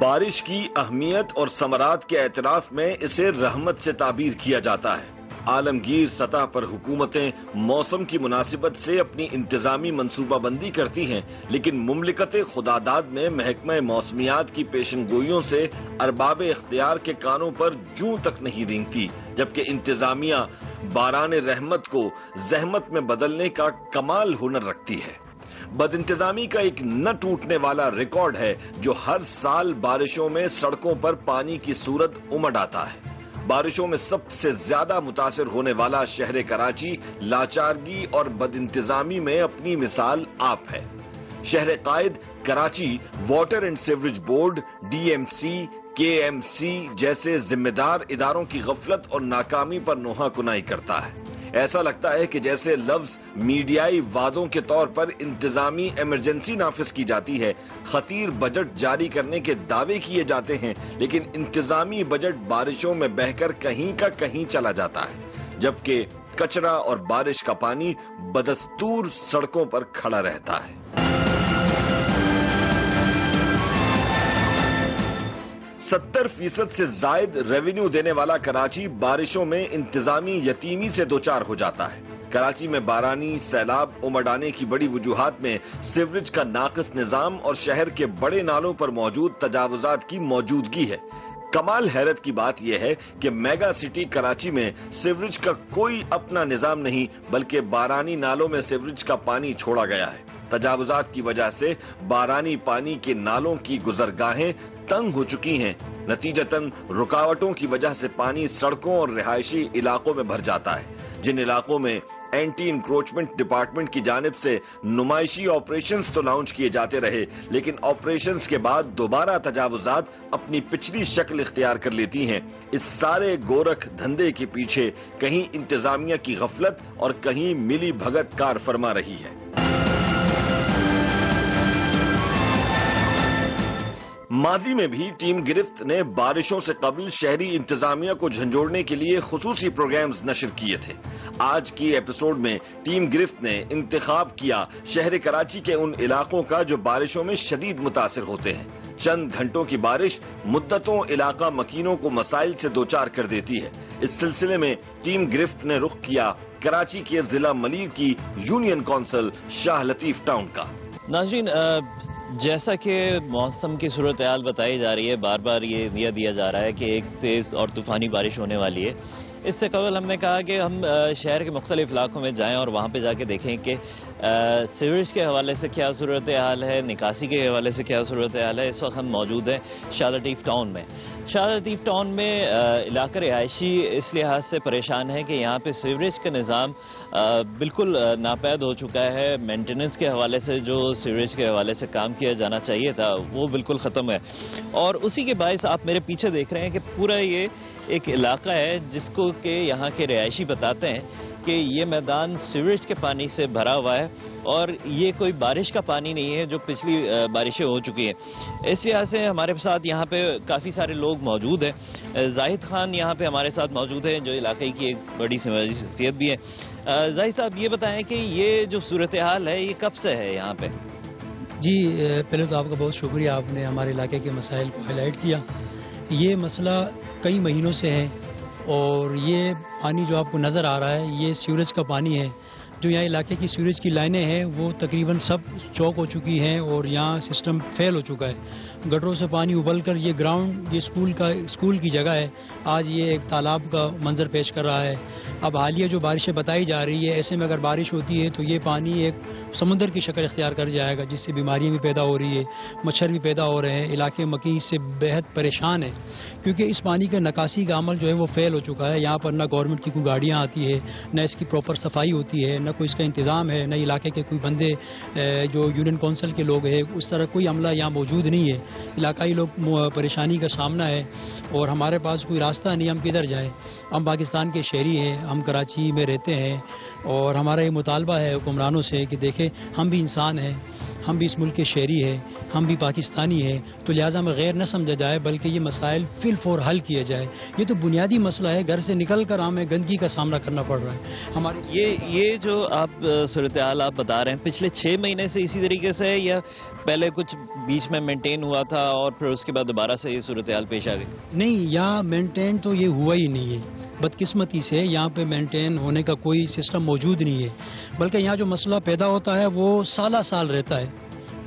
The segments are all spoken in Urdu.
بارش کی اہمیت اور ثمرات کے اعتراف میں اسے رحمت سے تعبیر کیا جاتا ہے۔ عالمگیر سطح پر حکومتیں موسم کی مناسبت سے اپنی انتظامی منصوبہ بندی کرتی ہیں، لیکن مملکت خداداد میں محکمہ موسمیات کی پیشن گوئیوں سے ارباب اختیار کے کانوں پر جوں تک نہیں رینگتی، جبکہ انتظامیہ باران رحمت کو زحمت میں بدلنے کا کمال ہنر رکھتی ہے۔ بد انتظامی کا ایک نہ ٹوٹنے والا ریکارڈ ہے جو ہر سال بارشوں میں سڑکوں پر پانی کی صورت امڈ آتا ہے۔ بارشوں میں سب سے زیادہ متاثر ہونے والا شہر کراچی لاچارگی اور بد انتظامی میں اپنی مثال آپ ہے۔ شہر قائد Karachi water and sewerage board, D M C, K M سی جیسے ذمہ دار اداروں کی غفلت اور ناکامی پر نوحہ کنائی کرتا ہے۔ ایسا لگتا ہے کہ جیسے لفظ میڈیائی وعدوں کے طور پر انتظامی ایمرجنسی نافذ کی جاتی ہے، خطیر بجٹ جاری کرنے کے دعوے کیے جاتے ہیں، لیکن انتظامی بجٹ بارشوں میں بہہ کر کہیں کا کہیں چلا جاتا ہے، جبکہ کچرا اور بارش کا پانی بدستور سڑکوں پر کھڑا رہتا ہے۔ 70% سے زائد ریونیو دینے والا کراچی بارشوں میں انتظامی یتیمی سے دوچار ہو جاتا ہے۔ کراچی میں بارانی سیلاب امڈ آنے کی بڑی وجوہات میں سیوریج کا ناقص نظام اور شہر کے بڑے نالوں پر موجود تجاوزات کی موجودگی ہے۔ کمال حیرت کی بات یہ ہے کہ میگا سٹی کراچی میں سیوریج کا کوئی اپنا نظام نہیں، بلکہ بارانی نالوں میں سیوریج کا پانی چھوڑا گیا ہے۔ تجاوزات کی وجہ سے بارانی پانی کے نالوں کی گزرگاہیں تنگ ہو چکی ہیں، نتیجتاً رکاوٹوں کی وجہ سے پانی سڑکوں اور رہائشی علاقوں میں بھر جاتا ہے۔ جن علاقوں میں اینٹی انکروچمنٹ ڈپارٹمنٹ کی جانب سے نمائشی آپریشنز تو لانچ کیے جاتے رہے، لیکن آپریشنز کے بعد دوبارہ تجاوزات اپنی پچھلی شکل اختیار کر لیتی ہیں۔ اس سارے گورکھ دھندے کے پیچھے کہیں انتظامیہ کی غفلت اور کہیں ملی بھگت کار فرما رہی ہے۔ ماضی میں بھی ٹیم گرفت نے بارشوں سے قبل شہری انتظامیہ کو جھنجھوڑنے کے لیے خصوصی پروگرامز نشر کیے تھے۔ آج کی ایپیسوڈ میں ٹیم گرفت نے انتخاب کیا شہر کراچی کے ان علاقوں کا جو بارشوں میں شدید متاثر ہوتے ہیں۔ چند گھنٹوں کی بارش مدتوں علاقہ مکینوں کو مسائل سے دوچار کر دیتی ہے۔ اس سلسلے میں ٹیم گرفت نے رخ کیا کراچی کے ضلع ملیر کی یونین کونسل شاہ لطیف ٹاؤن کا۔ ناظرین، جیسا کہ موسم کی صورتحال بتائی جا رہی ہے، بار بار یہ دیا جا رہا ہے کہ ایک تیز اور طوفانی بارش ہونے والی ہے۔ اس سے قبل ہم نے کہا کہ ہم شہر کے مختلف علاقوں میں جائیں اور وہاں پہ جا کے دیکھیں کہ سیوریج کے حوالے سے کیا صورتحال ہے، نکاسی کے حوالے سے کیا صورتحال ہے۔ اس وقت ہم موجود ہیں شاہ لطیف ٹاؤن میں۔ شاہ لطیف ٹاؤن میں علاقہ رہائشی اس لحاظ سے پریشان ہے کہ یہاں پہ سیوریج کا نظام بالکل ناپید ہو چکا ہے۔ مینٹیننس کے حوالے سے جو سیوریج کے حوالے سے کام کیا جانا چاہیے تھا وہ بالکل ختم ہے، اور اسی کے باعث آپ میرے پیچھے دیکھ رہے ہیں کہ پورا یہ ایک علاقہ ہے جس کو کہ یہاں کے رہائشی بتاتے ہیں کہ یہ میدان سیوریج کے پانی سے بھرا ہوا ہے اور یہ کوئی بارش کا پانی نہیں ہے جو پچھلی بارشیں ہو چکی ہیں۔ اس لحاظ سے ہمارے ساتھ یہاں پہ کافی سارے لوگ موجود ہیں۔ زاہد خان یہاں پہ ہمارے ساتھ موجود ہیں جو علاقے کی ایک بڑی سماجی شخصیت بھی ہے۔ زاہد صاحب، یہ بتائیں کہ یہ جو صورتحال ہے یہ کب سے ہے یہاں پہ؟ جی، پہلے تو آپ کا بہت شکریہ، آپ نے ہمارے علاقے کے مسائل کو ہائی لائٹ کیا۔ یہ مسئلہ کئی مہینوں سے ہے اور یہ پانی جو آپ کو نظر آ رہا ہے یہ سیوریج کا پانی ہے۔ جو یہاں علاقے کی سیوریج کی لائنیں ہیں وہ تقریباً سب چوک ہو چکی ہیں اور یہاں سسٹم فیل ہو چکا ہے۔ گٹروں سے پانی ابل کر یہ گراؤنڈ، یہ اسکول کی جگہ ہے، آج یہ ایک تالاب کا منظر پیش کر رہا ہے۔ اب حالیہ جو بارشیں بتائی جا رہی ہے، ایسے میں اگر بارش ہوتی ہے تو یہ پانی ایک سمندر کی شکل اختیار کر جائے گا، جس سے بیماریاں بھی پیدا ہو رہی ہے، مچھر بھی پیدا ہو رہے ہیں۔ علاقے مکی اس سے بہت پریشان ہے کیونکہ اس پانی کا نکاسی کا عمل جو ہے وہ فیل ہو چکا ہے۔ یہاں پر نہ گورنمنٹ کی کوئی گاڑیاں آتی ہے، نہ اس کی پراپر صفائی ہوتی ہے، نہ کوئی اس کا انتظام ہے، نہ علاقے کے کوئی بندے جو یونین کونسل کے لوگ ہیں اس طرح کوئی عملہ یہاں موجود نہیں ہے۔ علاقائی لوگ پریشانی کا سامنا ہے اور ہمارے پاس کوئی راستہ نہیں، ہم کدھر جائیں۔ ہم پاکستان کے شہری ہیں، ہم کراچی میں رہتے ہیں، اور ہمارا یہ مطالبہ ہے حکمرانوں سے کہ دیکھیں ہم بھی انسان ہیں، ہم بھی اس ملک کے شہری ہیں، ہم بھی پاکستانی ہیں، تو لہٰذا میں غیر نہ سمجھا جائے بلکہ یہ مسائل فی الفور حل کیا جائے۔ یہ تو بنیادی مسئلہ ہے، گھر سے نکل کر ہمیں گندگی کا سامنا کرنا پڑ رہا ہے ہماری۔ یہ جو آپ صورتحال آپ بتا رہے ہیں پچھلے 6 مہینے سے اسی طریقے سے ہے یا پہلے کچھ بیچ میں مینٹین ہوا تھا اور پھر اس کے بعد دوبارہ سے یہ صورتحال پیش آ گئی؟ نہیں، یہاں مینٹین تو یہ ہوا ہی نہیں ہے، بدقسمتی سے یہاں پہ مینٹین ہونے کا کوئی سسٹم موجود نہیں ہے، بلکہ یہاں جو مسئلہ پیدا ہوتا ہے وہ سالہ سال رہتا ہے۔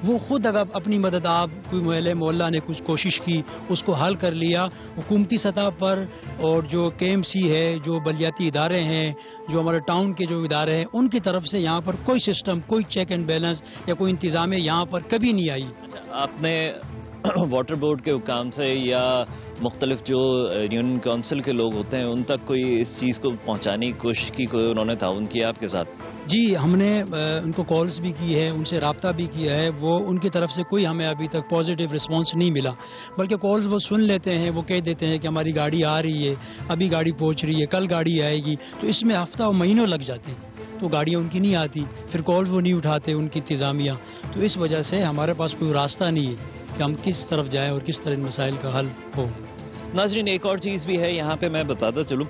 وہ خود اگر اپنی مدد آپ کوئی محلہ نے کچھ کوشش کی، اس کو حل کر لیا، حکومتی سطح پر اور جو کے ایم سی ہے، جو بلدیاتی ادارے ہیں، جو ہمارے ٹاؤن کے جو ادارے ہیں، ان کی طرف سے یہاں پر کوئی سسٹم، کوئی چیک اینڈ بیلنس یا کوئی انتظامیہ یہاں پر کبھی نہیں آئی۔ اچھا، آپ نے واٹر بورڈ کے حکام سے یا مختلف جو یونین کونسل کے لوگ ہوتے ہیں ان تک کوئی اس چیز کو پہنچانے کی کوشش کی، کوئی انہوں نے تعاون کیا آپ کے ساتھ؟ جی، ہم نے ان کو کالز بھی کی ہے، ان سے رابطہ بھی کیا ہے، وہ ان کی طرف سے کوئی ہمیں ابھی تک پازیٹیو رسپانس نہیں ملا، بلکہ کالز وہ سن لیتے ہیں، وہ کہہ دیتے ہیں کہ ہماری گاڑی آ رہی ہے، ابھی گاڑی پہنچ رہی ہے، کل گاڑی آئے گی، تو اس میں ہفتہ و مہینوں لگ جاتے ہیں، تو گاڑیاں ان کی نہیں آتی، پھر کالز وہ نہیں اٹھاتے ان کی انتظامیہ، تو اس وجہ سے ہمارے پاس کوئی راستہ نہیں ہے کہ ہم کس طرف جائیں اور کس طرح ان مسائل کا حل ہو۔ ناظرین، ایک اور چیز بھی ہے یہاں پہ میں بتاتا چلوں،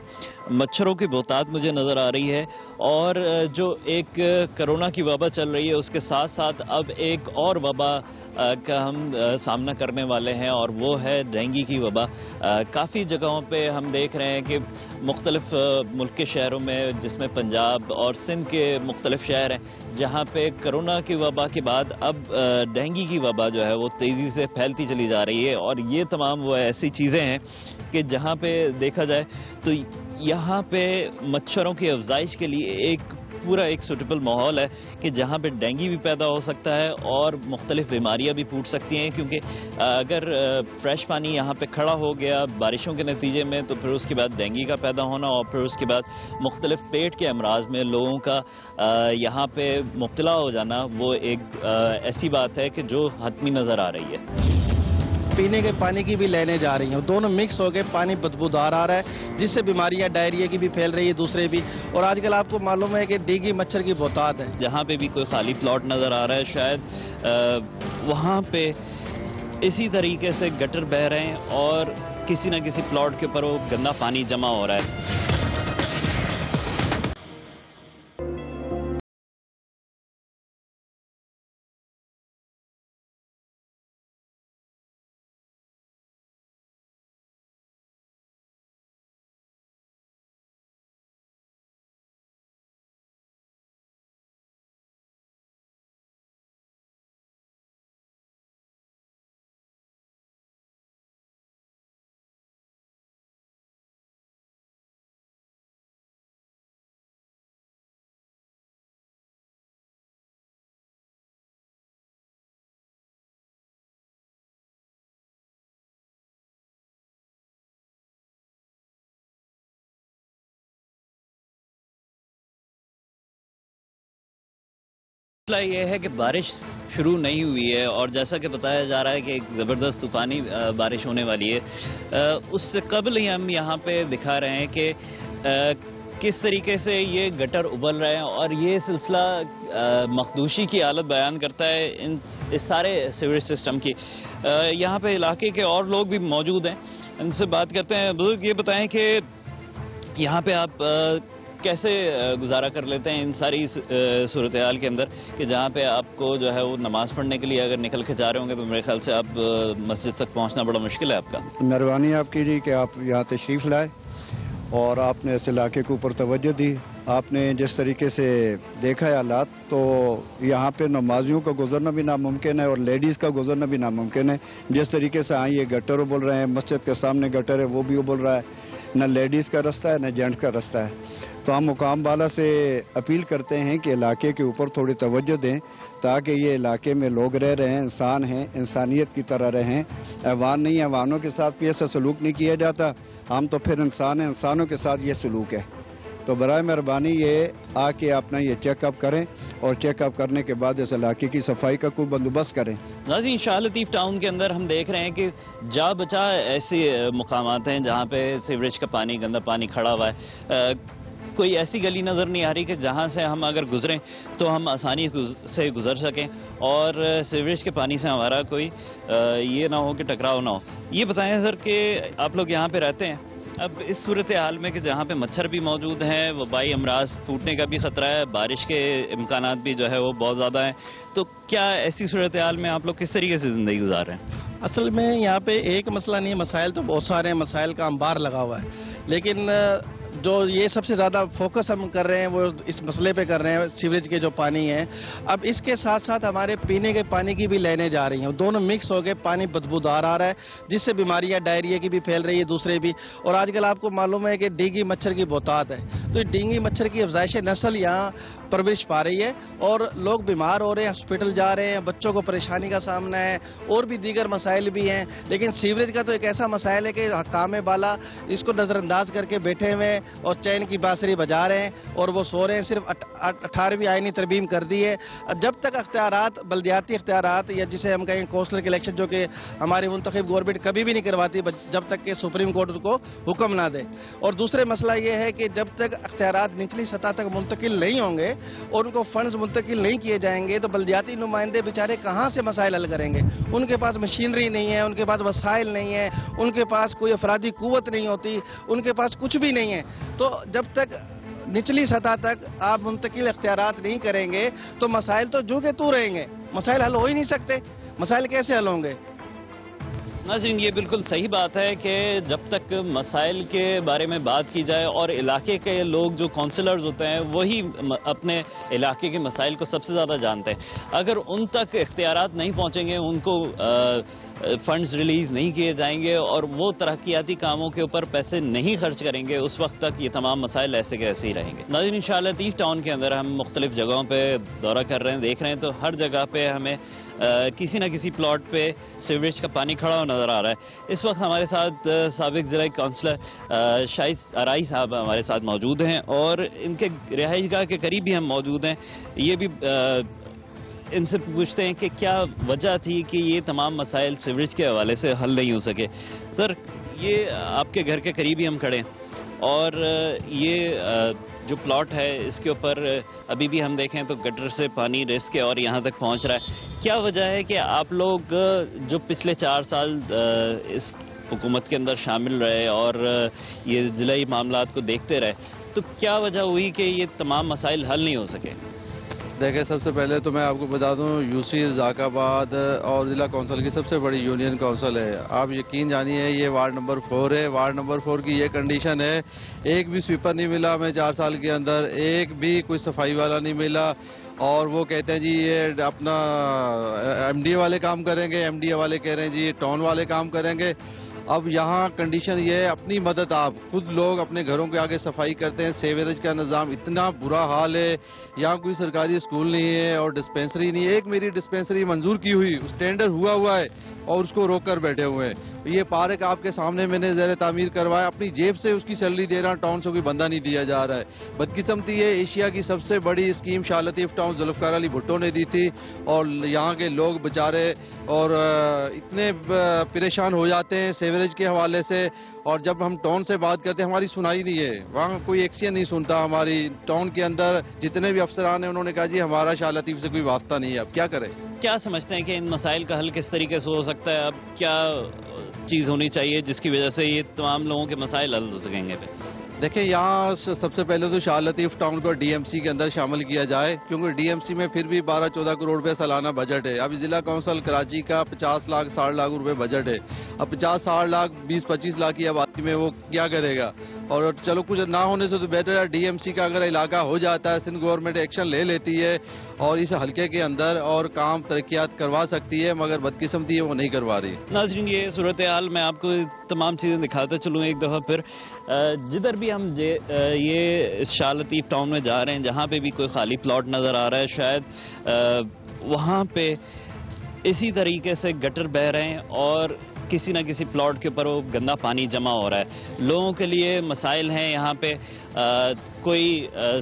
مچھروں کی بہتات مجھے نظر آ رہی ہے، اور جو ایک کرونا کی وبا چل رہی ہے اس کے ساتھ ساتھ اب ایک اور وبا کا ہم سامنا کرنے والے ہیں، اور وہ ہے ڈینگی کی وبا۔ کافی جگہوں پہ ہم دیکھ رہے ہیں کہ مختلف ملک کے شہروں میں، جس میں پنجاب اور سندھ کے مختلف شہر ہیں، جہاں پہ کرونا کی وبا کے بعد اب ڈینگی کی وبا جو ہے وہ تیزی سے پھیلتی چلی جا رہی ہے، اور یہ تمام وہ ایسی چیزیں ہیں کہ جہاں پہ دیکھا جائے تو یہاں پہ مچھروں کی افزائش کے لیے ایک سوٹیبل ماحول ہے کہ جہاں پہ ڈینگی بھی پیدا ہو سکتا ہے اور مختلف بیماریاں بھی پھوٹ سکتی ہیں، کیونکہ اگر فریش پانی یہاں پہ کھڑا ہو گیا بارشوں کے نتیجے میں تو پھر اس کے بعد ڈینگی کا پیدا ہونا، اور پھر اس کے بعد مختلف پیٹ کے امراض میں لوگوں کا یہاں پہ مبتلا ہو جانا، وہ ایک ایسی بات ہے کہ جو حتمی نظر آ رہی ہے۔ پینے کے پانی کی بھی لینے جا رہی ہیں، دونوں مکس ہو کے پانی بدبودار آ رہا ہے، جس سے بیماریاں ڈائریا کی بھی پھیل رہی ہے، دوسرے بھی، اور آج کل آپ کو معلوم ہے کہ ڈینگی مچھر کی بہتات ہے۔ جہاں پہ بھی کوئی خالی پلاٹ نظر آ رہا ہے شاید وہاں پہ اسی طریقے سے گٹر بہہ رہے ہیں اور کسی نہ کسی پلاٹ کے اوپر وہ گندا پانی جمع ہو رہا ہے۔ مسئلہ یہ ہے کہ بارش شروع نہیں ہوئی ہے، اور جیسا کہ بتایا جا رہا ہے کہ ایک زبردست طوفانی بارش ہونے والی ہے۔ اس سے قبل ہی ہم یہاں پہ دکھا رہے ہیں کہ کس طریقے سے یہ گٹر ابل رہے ہیں، اور یہ سلسلہ مخدوشی کی حالت بیان کرتا ہے اس سارے سیوریج سسٹم کی۔ یہاں پہ علاقے کے اور لوگ بھی موجود ہیں، ان سے بات کرتے ہیں۔ بزرگ، یہ بتائیں کہ یہاں پہ آپ کیسے گزارا کر لیتے ہیں ان ساری صورتحال کے اندر کہ جہاں پہ آپ کو جو ہے وہ نماز پڑھنے کے لیے اگر نکل کے جا رہے ہوں گے تو میرے خیال سے آپ مسجد تک پہنچنا بڑا مشکل ہے آپ کا؟ مہربانی آپ کی جی کہ آپ یہاں تشریف لائے اور آپ نے اس علاقے کے اوپر توجہ دی۔ آپ نے جس طریقے سے دیکھا ہے حالات، تو یہاں پہ نمازیوں کا گزرنا بھی ناممکن ہے اور لیڈیز کا گزرنا بھی ناممکن ہے۔ جس طریقے سے یہ گٹر ابل رہے ہیں، مسجد کے سامنے گٹر ہے وہ بھی ابل رہا ہے، نہ لیڈیز کا رستہ ہے نہ جینٹ کا رستہ ہے۔ تو ہم مقام والا سے اپیل کرتے ہیں کہ علاقے کے اوپر تھوڑی توجہ دیں تاکہ یہ علاقے میں لوگ رہ رہے ہیں، انسان ہیں، انسانیت کی طرح رہیں۔ حیوان نہیں، حیوانوں کے ساتھ بھی ایسا سلوک نہیں کیا جاتا، ہم تو پھر انسان ہیں، انسانوں کے ساتھ یہ سلوک ہے۔ تو برائے مہربانی یہ آ کے اپنا یہ چیک اپ کریں، اور چیک اپ کرنے کے بعد اس علاقے کی صفائی کا کوئی بندوبست کریں۔ ناظرین، شاہ لطیف ٹاؤن کے اندر ہم دیکھ رہے ہیں کہ جا بچا ایسے مقامات ہیں جہاں پہ سیوریج کا پانی، گندا پانی کھڑا ہوا ہے۔ کوئی ایسی گلی نظر نہیں آ رہی کہ جہاں سے ہم اگر گزریں تو ہم آسانی سے گزر سکیں اور سیوریج کے پانی سے ہمارا کوئی یہ نہ ہو کہ ٹکراؤ نہ ہو. یہ بتائیں سر کہ آپ لوگ یہاں پہ رہتے ہیں، اب اس صورتحال میں کہ جہاں پہ مچھر بھی موجود ہیں، وبائی امراض پھوٹنے کا بھی خطرہ ہے، بارش کے امکانات بھی جو ہے وہ بہت زیادہ ہیں، تو کیا ایسی صورتحال میں آپ لوگ کس طریقے سے زندگی گزار رہے ہیں؟ اصل میں یہاں پہ ایک مسئلہ نہیں ہے، مسائل تو بہت سارے ہیں، مسائل کا انبار لگا ہوا ہے، لیکن جو یہ سب سے زیادہ فوکس ہم کر رہے ہیں وہ اس مسئلے پہ کر رہے ہیں سیوریج کے جو پانی ہے. اب اس کے ساتھ ساتھ ہمارے پینے کے پانی کی بھی لائنیں جا رہی ہیں، دونوں مکس ہو کے پانی بدبودار آ رہا ہے، جس سے بیماریاں ڈائریا کی بھی پھیل رہی ہے، دوسرے بھی. اور آج کل آپ کو معلوم ہے کہ ڈینگی مچھر کی بہتات ہے، تو ڈینگی مچھر کی افزائش نسل یہاں پرورش پا رہی ہے اور لوگ بیمار ہو رہے ہیں، ہاسپٹل جا رہے ہیں، بچوں کو پریشانی کا سامنا ہے، اور بھی دیگر مسائل بھی ہیں. لیکن سیوریج کا تو ایک ایسا مسائل ہے کہ حکام بالا اس کو نظر انداز کر کے بیٹھے ہوئے ہیں اور چین کی بانسری بجا رہے ہیں اور وہ سو رہے ہیں. صرف 18ویں آئینی ترمیم کر دی ہے. جب تک اختیارات، بلدیاتی اختیارات یا جسے ہم کہیں کونسلر کے الیکشن جو کہ ہماری منتخب گورنمنٹ کبھی بھی نہیں کرواتی جب تک کہ سپریم کورٹ کو حکم نہ دے. اور دوسرے مسئلہ یہ ہے کہ جب تک اختیارات نچلی سطح تک منتقل نہیں ہوں گے اور ان کو فنڈز منتقل نہیں کیے جائیں گے تو بلدیاتی نمائندے بیچارے کہاں سے مسائل حل کریں گے؟ ان کے پاس مشینری نہیں ہے، ان کے پاس وسائل نہیں ہے، ان کے پاس کوئی افرادی قوت نہیں ہوتی، ان کے پاس کچھ بھی نہیں ہے. تو جب تک نچلی سطح تک آپ منتقل اختیارات نہیں کریں گے تو مسائل تو جو کہ تو رہیں گے، مسائل حل ہو ہی نہیں سکتے. مسائل کیسے حل ہوں گے؟ ناظرین، یہ بالکل صحیح بات ہے کہ جب تک مسائل کے بارے میں بات کی جائے اور علاقے کے لوگ جو کونسلرز ہوتے ہیں وہی اپنے علاقے کے مسائل کو سب سے زیادہ جانتے ہیں، اگر ان تک اختیارات نہیں پہنچیں گے، ان کو فنڈز ریلیز نہیں کیے جائیں گے اور وہ ترقیاتی کاموں کے اوپر پیسے نہیں خرچ کریں گے، اس وقت تک یہ تمام مسائل ایسے کے ایسے ہی رہیں گے. ناظرین، انشاءاللہ لطیف ٹاؤن کے اندر ہم مختلف جگہوں پہ دورہ کر رہے ہیں، دیکھ رہے ہیں تو ہر جگہ پہ ہمیں کسی نہ کسی پلاٹ پہ سیوریج کا پانی کھڑا ہوا نظر آ رہا ہے. اس وقت ہمارے ساتھ سابق ضلع کونسلر شاہد ارائی صاحب ہمارے ساتھ موجود ہیں اور ان کے رہائش گاہ کے قریب بھی ہم موجود ہیں. یہ بھی ان سے پوچھتے ہیں کہ کیا وجہ تھی کہ یہ تمام مسائل سیوریج کے حوالے سے حل نہیں ہو سکے. سر، یہ آپ کے گھر کے قریب ہی ہم کھڑے ہیں اور یہ جو پلاٹ ہے اس کے اوپر ابھی بھی ہم دیکھیں تو گٹر سے پانی رس کے اور یہاں تک پہنچ رہا ہے. کیا وجہ ہے کہ آپ لوگ جو پچھلے 4 سال اس حکومت کے اندر شامل رہے اور یہ ضلعی معاملات کو دیکھتے رہے، تو کیا وجہ ہوئی کہ یہ تمام مسائل حل نہیں ہو سکے؟ دیکھیں، سب سے پہلے تو میں آپ کو بتا دوں یوسی ذاک آباد اور ضلع کونسل کی سب سے بڑی یونین کونسل ہے. آپ یقین جانیے یہ وارڈ نمبر 4 ہے. وارڈ نمبر 4 کی یہ کنڈیشن ہے، ایک بھی سویپر نہیں ملا ہمیں 4 سال کے اندر، ایک بھی کوئی صفائی والا نہیں ملا. اور وہ کہتے ہیں جی یہ اپنا ایم ڈی اے والے کام کریں گے، ایم ڈی اے والے کہہ رہے ہیں جی ٹاؤن والے کام کریں گے. اب یہاں کنڈیشن یہ ہے، اپنی مدد آپ خود لوگ اپنے گھروں کے آگے صفائی کرتے ہیں. سیوریج کا نظام اتنا برا حال ہے، یہاں کوئی سرکاری اسکول نہیں ہے اور ڈسپینسری نہیں ہے. ایک میری ڈسپینسری منظور کی ہوئی، اس ٹینڈر ہوا ہے اور اس کو روک کر بیٹھے ہوئے ہیں. یہ پارک آپ کے سامنے میں نے زیر تعمیر کروایا، اپنی جیب سے اس کی سیلری دے رہا، ٹاؤن سے کوئی بندہ نہیں دیا جا رہا ہے. بدقسمتی یہ ایشیا کی سب سے بڑی اسکیم شاہ لطیف ٹاؤن ذوالفقار علی بھٹو نے دی تھی اور یہاں کے لوگ بیچارے اور اتنے پریشان ہو جاتے ہیں سیوریج کے حوالے سے. اور جب ہم ٹاؤن سے بات کرتے ہیں ہماری سنائی نہیں ہے، وہاں کوئی ایکشن نہیں سنتا. ہماری ٹاؤن کے اندر جتنے بھی افسران ہیں انہوں نے کہا جی ہمارا شاہ لطیف سے کوئی واسطہ نہیں ہے. اب کیا کریں؟ کیا سمجھتے ہیں کہ ان مسائل کا حل کس طریقے سے ہو سکتا ہے؟ اب کیا چیز ہونی چاہیے جس کی وجہ سے یہ تمام لوگوں کے مسائل حل ہو سکیں گے؟ دیکھیں، یہاں سب سے پہلے تو شاہ لطیف ٹاؤن کو ڈی ایم سی کے اندر شامل کیا جائے، کیونکہ ڈی ایم سی میں پھر بھی 12-14 کروڑ روپے سالانہ بجٹ ہے. ابھی ضلع کونسل کراچی کا 50 لاکھ 60 لاکھ روپے بجٹ ہے. اب 50-60 لاکھ 20-25 لاکھ کی آبادی میں وہ کیا کرے گا؟ اور چلو کچھ نہ ہونے سے تو بہتر ہے ڈی ایم سی کا اگر علاقہ ہو جاتا ہے، سندھ گورنمنٹ ایکشن لے لیتی ہے اور اس حلقے کے اندر اور کام ترقیات کروا سکتی ہے، مگر بدقسمتی ہے وہ نہیں کروا رہی. ناظرین، یہ صورتحال میں آپ کو تمام چیزیں دکھاتا چلوں ایک دفعہ پھر. جدھر بھی ہم یہ شاہ لطیف ٹاؤن میں جا رہے ہیں، جہاں پہ بھی کوئی خالی پلاٹ نظر آ رہا ہے، شاید وہاں پہ اسی طریقے سے گٹر بہہ رہے ہیں اور کسی نہ کسی پلاٹ کے اوپر وہ گندا پانی جمع ہو رہا ہے. لوگوں کے لیے مسائل ہیں یہاں پہ. کوئی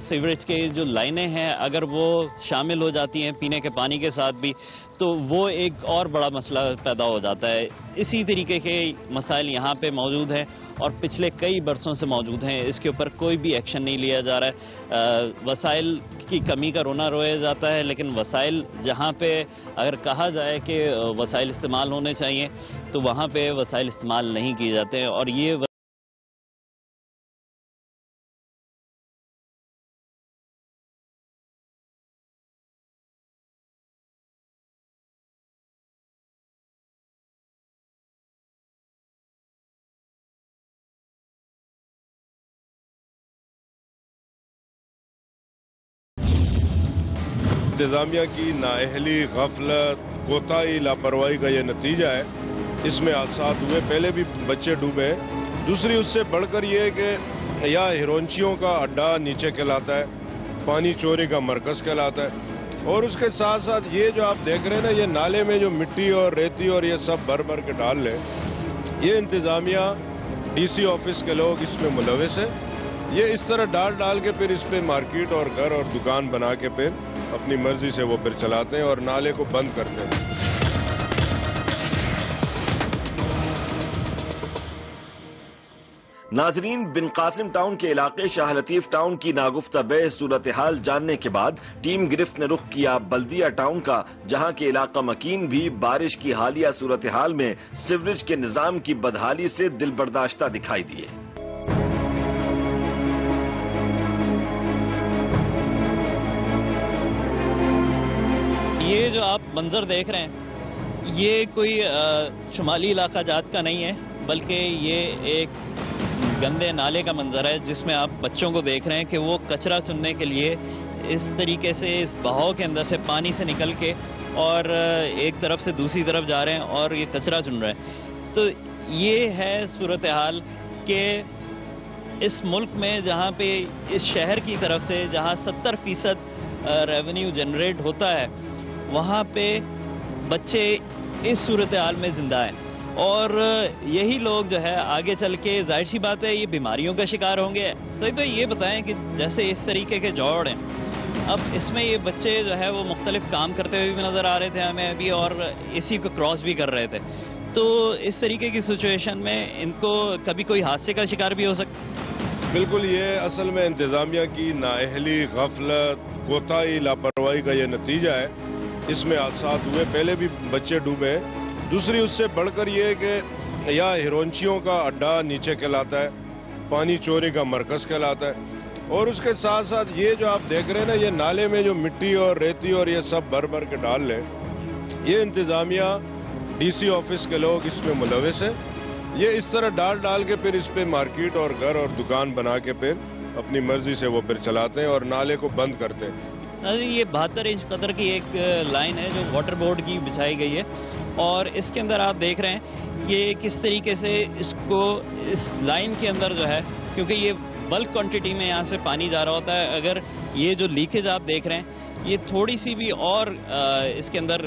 سیوریج کے جو لائنیں ہیں اگر وہ شامل ہو جاتی ہیں پینے کے پانی کے ساتھ بھی تو وہ ایک اور بڑا مسئلہ پیدا ہو جاتا ہے. اسی طریقے کے مسائل یہاں پہ موجود ہیں اور پچھلے کئی برسوں سے موجود ہیں. اس کے اوپر کوئی بھی ایکشن نہیں لیا جا رہا ہے. وسائل کی کمی کا رونا رویا جاتا ہے، لیکن وسائل جہاں پہ اگر کہا جائے کہ وسائل استعمال ہونے چاہیے تو وہاں پہ وسائل استعمال نہیں کیے جاتے ہیں. اور یہ انتظامیہ کی نااہلی، غفلت، کوتاہی، لاپرواہی کا یہ نتیجہ ہے. اس میں حادثات ہوئے، پہلے بھی بچے ڈوبے ہیں. دوسری اس سے بڑھ کر یہ کہ یا ہیرونچیوں کا اڈا نیچے کہلاتا ہے، پانی چوری کا مرکز کہلاتا ہے. اور اس کے ساتھ ساتھ یہ جو آپ دیکھ رہے ہیں نا، یہ نالے میں جو مٹی اور ریتی اور یہ سب بھر کے ڈال لیں، یہ انتظامیہ ڈی سی آفس کے لوگ اس میں ملوث ہیں. یہ اس طرح ڈال کے پھر اس پہ مارکیٹ اور گھر اور دکان بنا کے پھر اپنی مرضی سے وہ پھر چلاتے ہیں اور نالے کو بند کرتے ہیں. ناظرین، بن قاسم ٹاؤن کے علاقے شاہ لطیف ٹاؤن کی ناگفتہ بیش صورتحال جاننے کے بعد ٹیم گرفت نے رخ کیا بلدیہ ٹاؤن کا، جہاں کے علاقہ مکین بھی بارش کی حالیہ صورتحال میں سیوریج کے نظام کی بدحالی سے دل برداشتہ دکھائی دیے. یہ جو آپ منظر دیکھ رہے ہیں یہ کوئی شمالی علاقہ جات کا نہیں ہے، بلکہ یہ ایک گندے نالے کا منظر ہے، جس میں آپ بچوں کو دیکھ رہے ہیں کہ وہ کچرا چننے کے لیے اس طریقے سے اس بہاؤ کے اندر سے پانی سے نکل کے اور ایک طرف سے دوسری طرف جا رہے ہیں اور یہ کچرا چن رہے ہیں. تو یہ ہے صورتحال کہ اس ملک میں جہاں پہ اس شہر کی طرف سے جہاں 70% ریونیو جنریٹ ہوتا ہے، وہاں پہ بچے اس صورتحال میں زندہ ہیں. اور یہی لوگ جو ہے آگے چل کے ظاہر سی بات ہے یہ بیماریوں کا شکار ہوں گے. صحیح بھائی یہ بتائیں کہ جیسے اس طریقے کے جوڑ ہیں، اب اس میں یہ بچے جو ہے وہ مختلف کام کرتے ہوئے بھی نظر آ رہے تھے ہمیں ابھی، اور اسی کو کراس بھی کر رہے تھے. تو اس طریقے کی سچویشن میں ان کو کبھی کوئی حادثے کا شکار بھی ہو سکتا ہے. بالکل، یہ اصل میں انتظامیہ کی نااہلی، غفلت، کوتاہی، لاپرواہی کا یہ نتیجہ ہے. اس میں حادثات ہوئے، پہلے بھی بچے ڈوبے ہیں. دوسری اس سے بڑھ کر یہ کہ یا ہیرونچیوں کا اڈا نیچے کہلاتا ہے، پانی چوری کا مرکز کہلاتا ہے. اور اس کے ساتھ ساتھ یہ جو آپ دیکھ رہے ہیں نا، یہ نالے میں جو مٹی اور ریتی اور یہ سب بھر کے ڈال لیں، یہ انتظامیہ ڈی سی آفس کے لوگ اس میں ملوث ہیں. یہ اس طرح ڈال کے پھر اس پہ مارکیٹ اور گھر اور دکان بنا کے پھر اپنی مرضی سے وہ پھر چلاتے ہیں اور نالے کو بند کرتے ہیں. یہ 72 انچ قطر کی ایک لائن ہے جو واٹر بورڈ کی بچھائی گئی ہے، اور اس کے اندر آپ دیکھ رہے ہیں کہ کس طریقے سے اس کو اس لائن کے اندر جو ہے، کیونکہ یہ بلک کوانٹٹی میں یہاں سے پانی جا رہا ہوتا ہے، اگر یہ جو لیکیج آپ دیکھ رہے ہیں یہ تھوڑی سی بھی اور اس کے اندر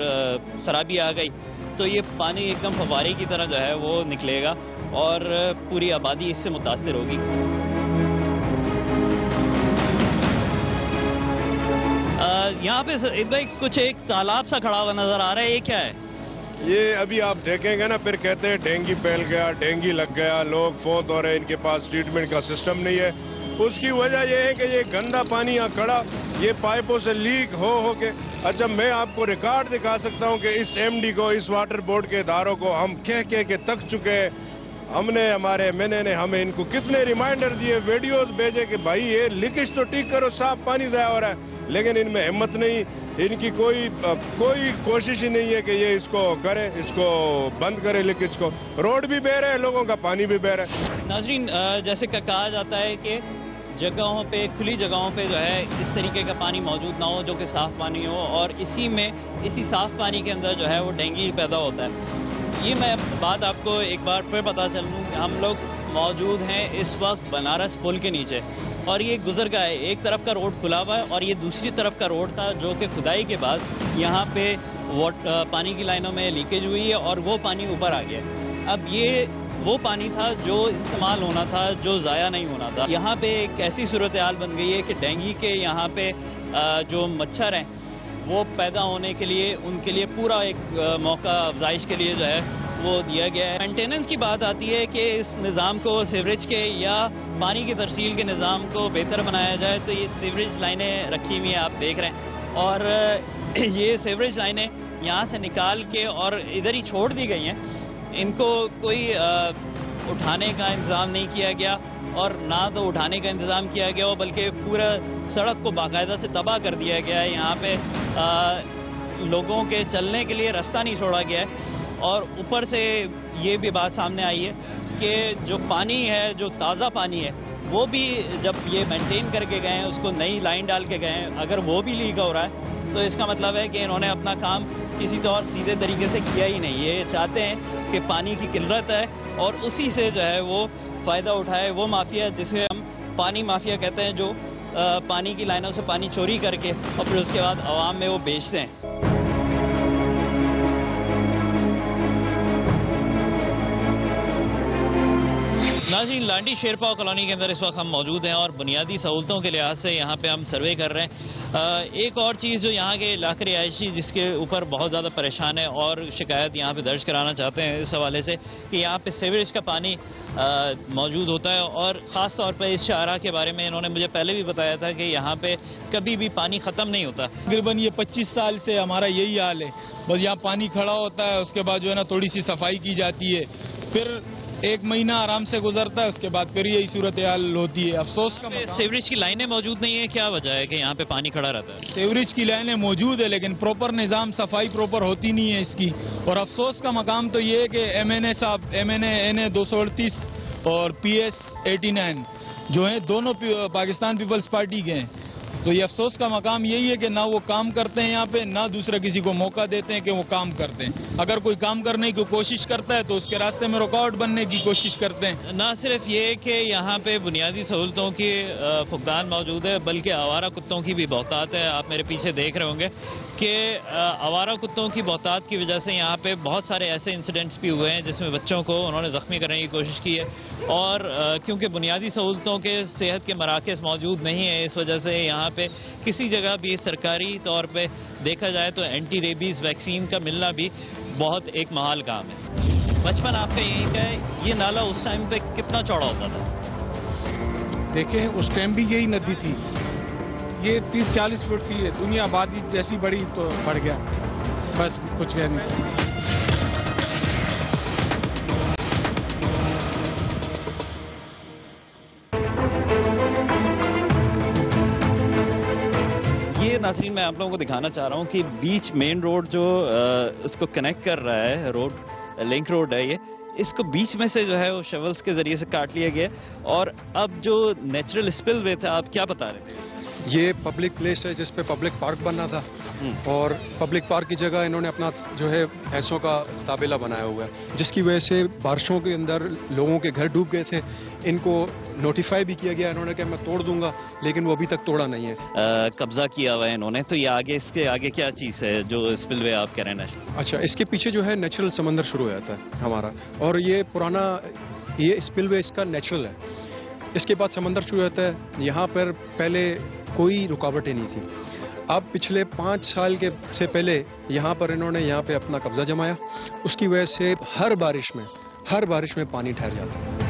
خرابی آ گئی تو یہ پانی ایک دم فوارے کی طرح جو ہے وہ نکلے گا اور پوری آبادی اس سے متاثر ہوگی. یہاں پہ کچھ ایک تالاب سا کھڑا ہوا نظر آ رہا ہے، یہ کیا ہے؟ یہ ابھی آپ دیکھیں گے نا، پھر کہتے ہیں ڈینگی پھیل گیا، ڈینگی لگ گیا، لوگ فوت ہو رہے ہیں، ان کے پاس ٹریٹمنٹ کا سسٹم نہیں ہے. اس کی وجہ یہ ہے کہ یہ گندا پانی یہاں کھڑا، یہ پائپوں سے لیک ہو کے. اچھا، میں آپ کو ریکارڈ دکھا سکتا ہوں کہ اس ایم ڈی کو، اس واٹر بورڈ کے اداروں کو ہم کہہ کے تک چکے ہیں. ہم نے، ہمارے ایم این اے نے ہمیں ان کو کتنے ریمائنڈر دیے، ویڈیوز بھیجے کہ بھائی یہ لیکیج تو ٹھیک کرو، صاف پانی ضائع ہو رہا ہے. لیکن ان میں ہمت نہیں، ان کی کوئی کوشش ہی نہیں ہے کہ یہ اس کو کرے، اس کو بند کرے لیکیج کو. روڈ بھی بہ رہے ہیں، لوگوں کا پانی بھی بہ رہا ہے. ناظرین، جیسے کہ کہا جاتا ہے کہ جگہوں پہ، کھلی جگہوں پہ جو ہے اس طریقے کا پانی موجود نہ ہو جو کہ صاف پانی ہو، اور اسی صاف پانی کے اندر جو ہے وہ ڈینگی پیدا ہوتا ہے. یہ میں بات آپ کو ایک بار پھر پتا چلوں کہ ہم لوگ موجود ہیں اس وقت بنارس پل کے نیچے، اور یہ گزر گیا ہے. ایک طرف کا روڈ کھلا ہوا ہے اور یہ دوسری طرف کا روڈ تھا جو کہ کھدائی کے بعد یہاں پہ پانی کی لائنوں میں لیکیج ہوئی ہے اور وہ پانی اوپر آ گیا. اب یہ وہ پانی تھا جو استعمال ہونا تھا، جو ضائع نہیں ہونا تھا. یہاں پہ ایک ایسی صورتحال بن گئی ہے کہ ڈینگی کے یہاں پہ جو مچھر ہیں وہ پیدا ہونے کے لیے، ان کے لیے پورا ایک موقع افزائش کے لیے جو ہے وہ دیا گیا ہے. مینٹیننس کی بات آتی ہے کہ اس نظام کو سیوریج کے یا پانی کی ترسیل کے نظام کو بہتر بنایا جائے تو یہ سیوریج لائنیں رکھی ہوئی ہیں آپ دیکھ رہے ہیں, اور یہ سیوریج لائنیں یہاں سے نکال کے اور ادھر ہی چھوڑ دی گئی ہیں. ان کو کوئی اٹھانے کا انتظام نہیں کیا گیا, اور نہ تو اٹھانے کا انتظام کیا گیا بلکہ پورا سڑک کو باقاعدہ سے تباہ کر دیا گیا ہے. یہاں پہ لوگوں کے چلنے کے لیے راستہ نہیں چھوڑا گیا ہے, اور اوپر سے یہ بھی بات سامنے آئی ہے کہ جو پانی ہے, جو تازہ پانی ہے, وہ بھی جب یہ مینٹین کر کے گئے ہیں, اس کو نئی لائن ڈال کے گئے ہیں, اگر وہ بھی لیک ہو رہا ہے تو اس کا مطلب ہے کہ انہوں نے اپنا کام کسی طور سیدھے طریقے سے کیا ہی نہیں. یہ چاہتے ہیں کہ پانی کی قلت ہے اور اسی سے جو ہے وہ فائدہ اٹھائے وہ مافیا, جسے ہم پانی مافیا کہتے ہیں, جو پانی کی لائنوں سے پانی چوری کر کے اور پھر اس کے بعد عوام میں وہ بیچتے ہیں. ناظرین, لانڈی شیرپا کالونی کے اندر اس وقت ہم موجود ہیں اور بنیادی سہولتوں کے لحاظ سے یہاں پہ ہم سروے کر رہے ہیں. ایک اور چیز جو یہاں کے علاقے رہائشی جس کے اوپر بہت زیادہ پریشان ہے اور شکایت یہاں پہ درج کرانا چاہتے ہیں اس حوالے سے کہ یہاں پہ سیوریج کا پانی موجود ہوتا ہے, اور خاص طور پہ اس شاہراہ کے بارے میں انہوں نے مجھے پہلے بھی بتایا تھا کہ یہاں پہ کبھی بھی پانی ختم نہیں ہوتا. تقریباً یہ 25 سال سے ہمارا یہی حال ہے, بس یہاں پانی کھڑا ہوتا ہے, اس کے بعد جو ہے نا تھوڑی سی صفائی کی جاتی ہے, پھر 1 مہینہ آرام سے گزرتا ہے, اس کے بعد پھر یہی صورتحال ہوتی ہے. افسوس کا سیوریج کی لائنیں موجود نہیں ہیں, کیا وجہ ہے کہ یہاں پہ پانی کھڑا رہتا ہے؟ سیوریج کی لائنیں موجود ہے لیکن پراپر نظام صفائی پراپر ہوتی نہیں ہے اس کی, اور افسوس کا مقام تو یہ ہے کہ MNA صاحب MNA 238 اور PS 89 جو ہیں دونوں پاکستان پیپلز پارٹی کے ہیں, تو یہ افسوس کا مقام یہی ہے کہ نہ وہ کام کرتے ہیں یہاں پہ, نہ دوسرا کسی کو موقع دیتے ہیں کہ وہ کام کرتے ہیں. اگر کوئی کام کرنے کی کوشش کرتا ہے تو اس کے راستے میں رکاوٹ بننے کی کوشش کرتے ہیں. نہ صرف یہ کہ یہاں پہ بنیادی سہولتوں کی فقدان موجود ہے بلکہ آوارہ کتوں کی بھی بہتات ہے. آپ میرے پیچھے دیکھ رہے ہوں گے کہ آوارہ کتوں کی بہتات کی وجہ سے یہاں پہ بہت سارے ایسے انسیڈنٹس بھی ہوئے ہیں جس میں بچوں کو انہوں نے زخمی کرنے کی کوشش کی ہے, اور کیونکہ بنیادی سہولتوں کے صحت کے مراکز موجود نہیں ہیں اس وجہ سے یہاں پہ کسی جگہ بھی سرکاری طور پہ دیکھا جائے تو اینٹی ریبیز ویکسین کا ملنا بھی بہت ایک محال کام ہے. بچپن آپ کا یہی کا ہے, یہ نالا اس ٹائم پہ کتنا چوڑا ہوتا تھا؟ دیکھیں اس ٹائم بھی یہی ندی تھی, یہ 30-40 فٹ کی ہے, دنیا آبادی جیسی بڑی تو بڑھ گیا, بس کچھ کہہ نہیں. ناظرین, میں آپ لوگوں کو دکھانا چاہ رہا ہوں کہ بیچ مین روڈ جو اس کو کنیکٹ کر رہا ہے, روڈ لنک روڈ ہے یہ, اس کو بیچ میں سے جو ہے وہ شولز کے ذریعے سے کاٹ لیا گیا, اور اب جو نیچرل اسپل وے تھا آپ کیا بتا رہے تھے؟ یہ پبلک پلیس ہے جس پہ پبلک پارک بننا تھا, اور پبلک پارک کی جگہ انہوں نے اپنا جو ہے بھینسوں کا تابیلہ بنایا ہوا ہے, جس کی وجہ سے بارشوں کے اندر لوگوں کے گھر ڈوب گئے تھے. ان کو نوٹیفائی بھی کیا گیا, انہوں نے کہا میں توڑ دوں گا, لیکن وہ ابھی تک توڑا نہیں ہے. قبضہ کیا ہوا ہے انہوں نے, تو یہ آگے اس کے آگے کیا چیز ہے جو اسپل وے آپ کہہ رہے ہیں؟ اچھا, اس کے پیچھے جو ہے نیچرل سمندر شروع ہو جاتا ہے ہمارا, اور یہ پرانا یہ اسپل وے اس کا نیچرل ہے. اس کے بعد سمندر شروع ہوتا ہے. یہاں پر پہلے کوئی رکاوٹیں نہیں تھی. اب پچھلے 5 سال کے سے پہلے یہاں پر انہوں نے یہاں پہ اپنا قبضہ جمایا, اس کی وجہ سے ہر بارش میں پانی ٹھہر جاتا ہے.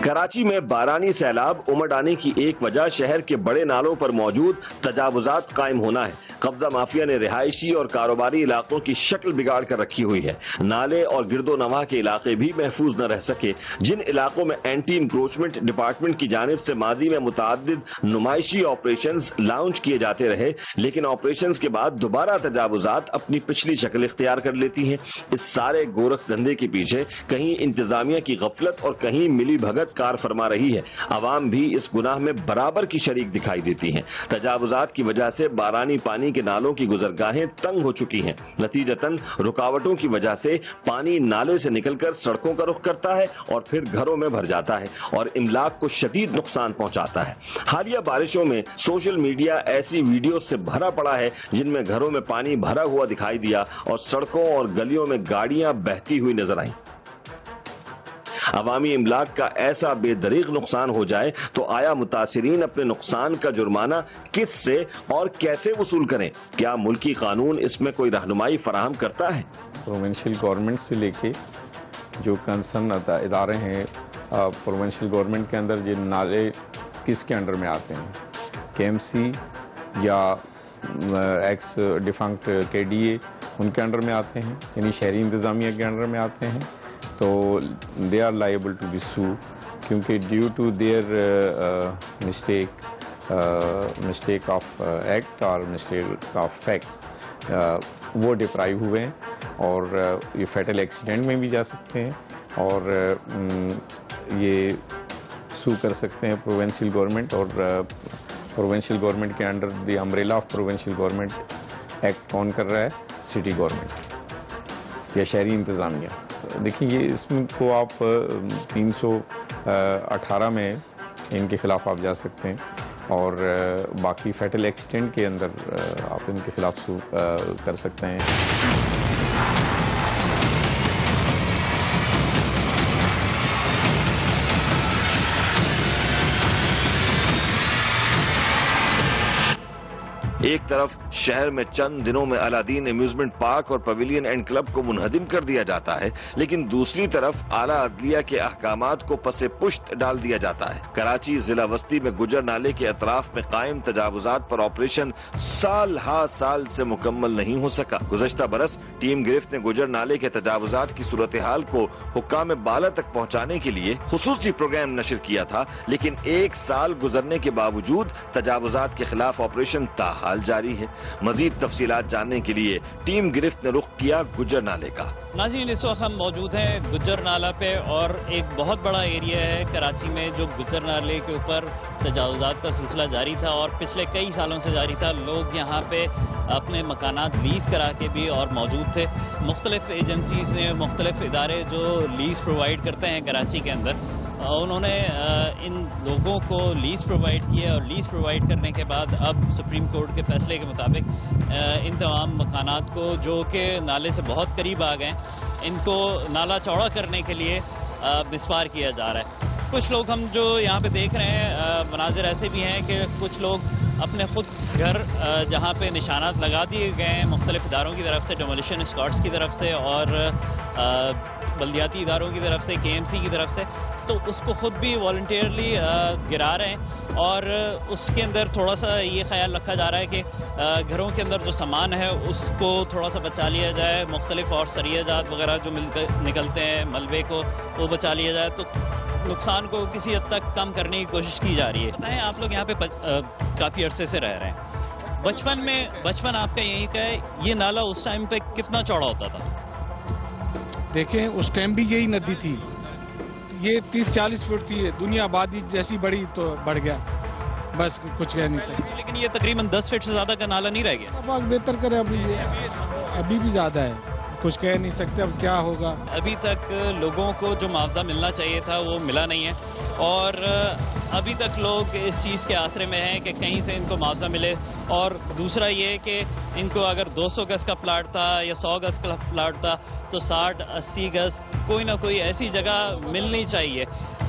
کراچی میں بارانی سیلاب امڈ آنے کی ایک وجہ شہر کے بڑے نالوں پر موجود تجاوزات قائم ہونا ہے. قبضہ مافیا نے رہائشی اور کاروباری علاقوں کی شکل بگاڑ کر رکھی ہوئی ہے. نالے اور گرد و نواح کے علاقے بھی محفوظ نہ رہ سکے. جن علاقوں میں اینٹی انکروچمنٹ ڈپارٹمنٹ کی جانب سے ماضی میں متعدد نمائشی آپریشنز لانچ کیے جاتے رہے, لیکن آپریشنز کے بعد دوبارہ تجاوزات اپنی پچھلی شکل اختیار کر لیتی ہیں. اس سارے گورکھ دھندے کے پیچھے کہیں انتظامیہ کی غفلت اور کہیں ملی بھگت کار فرما رہی ہے. عوام بھی اس گناہ میں برابر کی شریک دکھائی دیتی ہیں. تجاوزات کی وجہ سے بارانی پانی کے نالوں کی گزرگاہیں تنگ ہو چکی ہیں. نتیجتاً رکاوٹوں کی وجہ سے پانی نالے سے نکل کر سڑکوں کا رخ کرتا ہے اور پھر گھروں میں بھر جاتا ہے اور املاک کو شدید نقصان پہنچاتا ہے. حالیہ بارشوں میں سوشل میڈیا ایسی ویڈیوز سے بھرا پڑا ہے جن میں گھروں میں پانی بھرا ہوا دکھائی دیا اور سڑکوں اور گلیوں میں گاڑیاں بہتی ہوئی نظر آئیں. عوامی املاک کا ایسا بے دریغ نقصان ہو جائے تو آیا متاثرین اپنے نقصان کا جرمانہ کس سے اور کیسے وصول کریں؟ کیا ملکی قانون اس میں کوئی رہنمائی فراہم کرتا ہے؟ پروونشل گورنمنٹ سے لے کے جو کنسرن ادارے ہیں، پروونشل گورنمنٹ کے اندر یہ نالے کس کے انڈر میں آتے ہیں؟ کے ایم سی یا ایکس ڈیفنکٹ کے ڈی اے ان کے انڈر میں آتے ہیں، یعنی شہری انتظامیہ کے انڈر میں آتے ہیں، تو they are liable to be so, کیونکہ due to their mistake of act اور مسٹیک آف فیکٹ وہ ڈپرائیو ہوئے ہیں، اور یہ فیٹل ایکسیڈنٹ میں بھی جا سکتے ہیں، اور یہ سو کر سکتے ہیں پروونشل گورنمنٹ، اور پروونشل گورنمنٹ کے under the umbrella of provincial government act کون کر رہا ہے؟ سٹی گورنمنٹ یا شہری انتظامیہ۔ دیکھیں یہ اس میں کو آپ 318 میں ان کے خلاف آپ جا سکتے ہیں، اور باقی فیٹل ایکسیڈنٹ کے اندر آپ ان کے خلاف سو کر سکتے ہیں۔ ایک طرف شہر میں چند دنوں میں الادین امیوزمنٹ پارک اور پویلین اینڈ کلب کو منہدم کر دیا جاتا ہے، لیکن دوسری طرف اعلیٰ عدلیہ کے احکامات کو پس پشت ڈال دیا جاتا ہے۔ کراچی ضلع وسطی میں گجر نالے کے اطراف میں قائم تجاوزات پر آپریشن سال ہا سال سے مکمل نہیں ہو سکا۔ گزشتہ برس ٹیم گرفت نے گجر نالے کے تجاوزات کی صورتحال کو حکام بالا تک پہنچانے کے لیے خصوصی پروگرام نشر کیا تھا، لیکن ایک سال گزرنے کے باوجود تجاوزات کے خلاف آپریشن تاحال جاری ہے۔ مزید تفصیلات جاننے کے لیے ٹیم گرفت نے رخ کیا گجر نالے کا۔ ناظرین، اس وقت ہم موجود ہیں گجر نالہ پہ، اور ایک بہت بڑا ایریا ہے کراچی میں جو گجر نالے کے اوپر تجاوزات کا سلسلہ جاری تھا، اور پچھلے کئی سالوں سے جاری تھا۔ لوگ یہاں پہ اپنے مکانات لیز کرا کے بھی اور موجود تھے۔ مختلف ایجنسیز نے، مختلف ادارے جو لیز پرووائڈ کرتے ہیں کراچی کے اندر، انہوں نے ان لوگوں کو لیز پرووائڈ کیا، اور لیز پرووائڈ کرنے کے بعد اب سپریم کورٹ کے فیصلے کے مطابق ان تمام مکانات کو جو کہ نالے سے بہت قریب آ گئے، ان کو نالا چوڑا کرنے کے لیے مسمار کیا جا رہا ہے۔ کچھ لوگ ہم جو یہاں پہ دیکھ رہے ہیں مناظر ایسے بھی ہیں کہ کچھ لوگ اپنے خود گھر جہاں پہ نشانات لگا دیے گئے ہیں مختلف اداروں کی طرف سے، ڈیمولیشن اسکواڈس کی طرف سے اور بلدیاتی اداروں کی طرف سے، کے ایم سی کی طرف سے، تو اس کو خود بھی والنٹیئرلی گرا رہے ہیں، اور اس کے اندر تھوڑا سا یہ خیال رکھا جا رہا ہے کہ گھروں کے اندر جو سامان ہے اس کو تھوڑا سا بچا لیا جائے، مختلف اور سریہ جات وغیرہ جو نکلتے ہیں ملبے کو وہ بچا لیا جائے، تو نقصان کو کسی حد تک کم کرنے کی کوشش کی جا رہی ہے۔ بتائیں، آپ لوگ یہاں پہ کافی عرصے سے رہ رہے ہیں، بچپن آپ کا یہیں کا ہے، یہ نالا اس ٹائم پہ کتنا چوڑا ہوتا تھا؟ دیکھیں اس ٹائم بھی یہی ندی تھی، یہ 30-40 فٹ تھی، دنیا آبادی جیسی بڑی تو بڑھ گیا، بس کچھ کہہ نہیں سکتے۔ لیکن یہ تقریباً 10 فٹ سے زیادہ کا نالا نہیں رہ گیا؟ اب بہتر کرے، ابھی بھی زیادہ ہے، کچھ کہہ نہیں سکتے اب کیا ہوگا۔ ابھی تک لوگوں کو جو معاوضہ ملنا چاہیے تھا وہ ملا نہیں ہے، اور ابھی تک لوگ اس چیز کے آسرے میں ہیں کہ کہیں سے ان کو معاوضہ ملے، اور دوسرا یہ کہ ان کو اگر 200 گز کا پلاٹ تھا یا 100 گز کا پلاٹ تھا تو 60-80 گز کوئی نہ کوئی ایسی جگہ ملنی چاہیے۔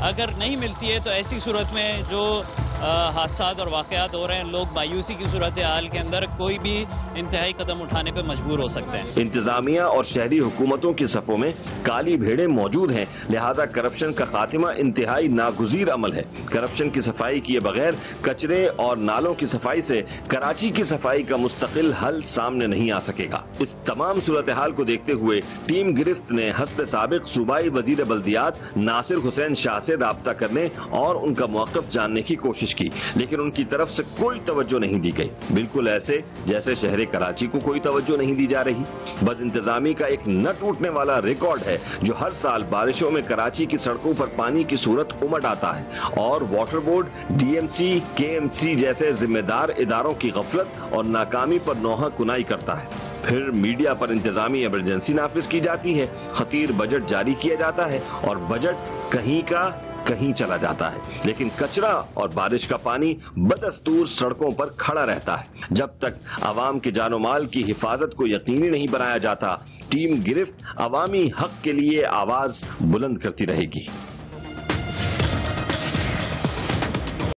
اگر نہیں ملتی ہے تو ایسی صورت میں جو حادثات اور واقعات ہو رہے ہیں، لوگ مایوسی کی صورتحال کے اندر کوئی بھی انتہائی قدم اٹھانے پہ مجبور ہو سکتے ہیں۔ انتظامیہ اور شہری حکومتوں کی صفوں میں کالی بھیڑیں موجود ہیں، لہذا کرپشن کا خاتمہ انتہائی ناگزیر عمل ہے۔ کرپشن کی صفائی کیے بغیر کچرے اور نالوں کی صفائی سے کراچی کی صفائی کا مستقل حل سامنے نہیں آ سکے گا۔ اس تمام صورتحال کو دیکھتے ہوئے ٹیم گرفت نے حسب سابق صوبائی وزیر بلدیات ناصر حسین شاہ سے رابطہ کرنے اور ان کا موقف جاننے کی کوشش کی، لیکن ان کی طرف سے کوئی توجہ نہیں دی گئی، بالکل ایسے جیسے شہر کراچی کو کوئی توجہ نہیں دی جا رہی۔ بد انتظامی کا ایک نہ ٹوٹنے والا ریکارڈ ہے جو ہر سال بارشوں میں کراچی کی سڑکوں پر پانی کی صورت امٹ آتا ہے، اور water board, D M C, K M سی جیسے ذمہ دار اداروں کی غفلت اور ناکامی پر نوحہ کنائی کرتا ہے۔ پھر میڈیا پر انتظامی ایمرجنسی نافذ کی جاتی ہے، خطیر بجٹ جاری کیا جاتا ہے، اور بجٹ کہیں کا کہیں چلا جاتا ہے، لیکن کچرا اور بارش کا پانی بدستور سڑکوں پر کھڑا رہتا ہے۔ جب تک عوام کے جان و مال کی حفاظت کو یقینی نہیں بنایا جاتا، ٹیم گرفت عوامی حق کے لیے آواز بلند کرتی رہے گی۔